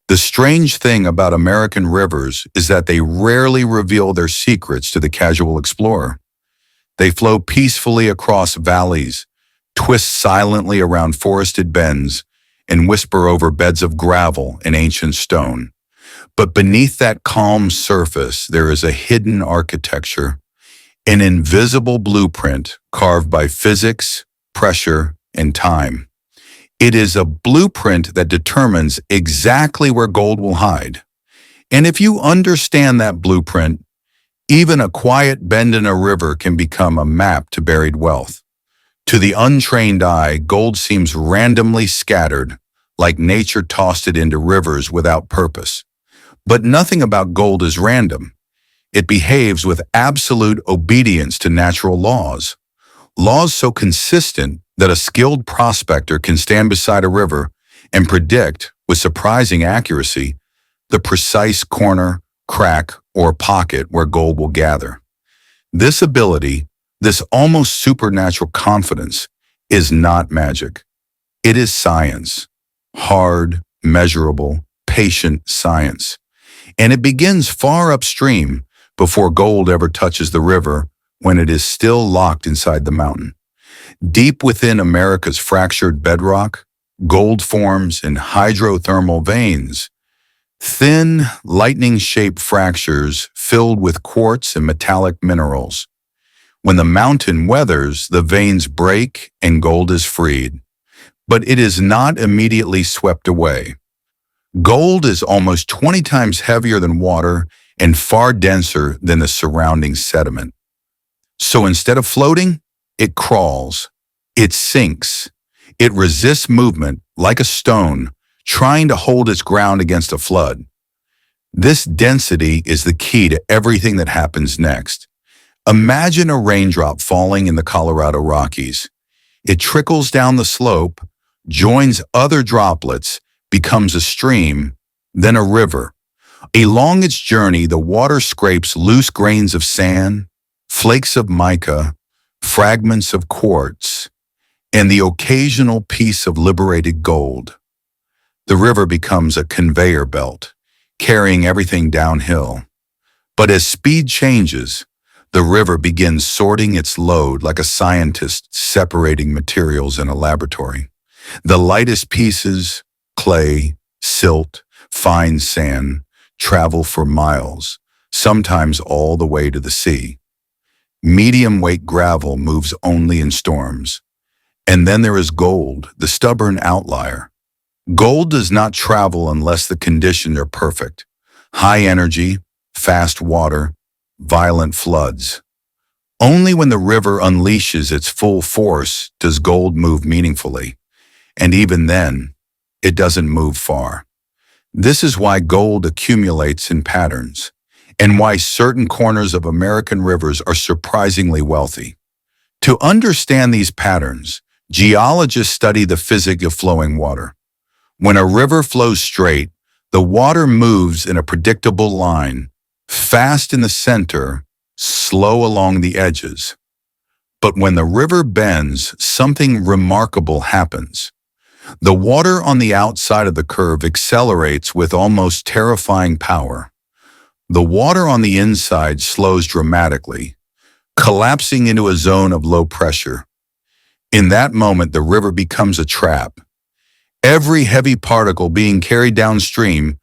The strange thing about American rivers is that they rarely reveal their secrets to the casual explorer. They flow peacefully across valleys, twist silently around forested bends, and whisper over beds of gravel and ancient stone. But beneath that calm surface, there is a hidden architecture, an invisible blueprint carved by physics, pressure, and time. It is a blueprint that determines exactly where gold will hide. And if you understand that blueprint, even a quiet bend in a river can become a map to buried wealth. To the untrained eye, gold seems randomly scattered, like nature tossed it into rivers without purpose. But nothing about gold is random. It behaves with absolute obedience to natural laws. Laws so consistent that a skilled prospector can stand beside a river and predict, with surprising accuracy, the precise corner, crack, or pocket where gold will gather. This ability, this almost supernatural confidence, is not magic. It is science. Hard, measurable, patient science. And it begins far upstream before gold ever touches the river, when it is still locked inside the mountain. Deep within America's fractured bedrock, gold forms in hydrothermal veins, thin, lightning-shaped fractures filled with quartz and metallic minerals. When the mountain weathers, the veins break and gold is freed. But it is not immediately swept away. Gold is almost 20 times heavier than water and far denser than the surrounding sediment. So instead of floating, it crawls, it sinks, it resists movement like a stone, trying to hold its ground against a flood. This density is the key to everything that happens next. Imagine a raindrop falling in the Colorado Rockies. It trickles down the slope, joins other droplets, becomes a stream, then a river. Along its journey, the water scrapes loose grains of sand, flakes of mica, fragments of quartz, and the occasional piece of liberated gold. The river becomes a conveyor belt, carrying everything downhill. But as speed changes, the river begins sorting its load like a scientist separating materials in a laboratory. The lightest pieces, clay, silt, fine sand, travel for miles, sometimes all the way to the sea. Medium-weight gravel moves only in storms. And then there is gold, the stubborn outlier. Gold does not travel unless the conditions are perfect. High energy, fast water, violent floods. Only when the river unleashes its full force does gold move meaningfully. And even then, it doesn't move far. This is why gold accumulates in patterns, and why certain corners of American rivers are surprisingly wealthy. To understand these patterns, geologists study the physics of flowing water. When a river flows straight, the water moves in a predictable line, fast in the center, slow along the edges. But when the river bends, something remarkable happens. The water on the outside of the curve accelerates with almost terrifying power. The water on the inside slows dramatically, collapsing into a zone of low pressure. In that moment, the river becomes a trap. Every heavy particle being carried downstream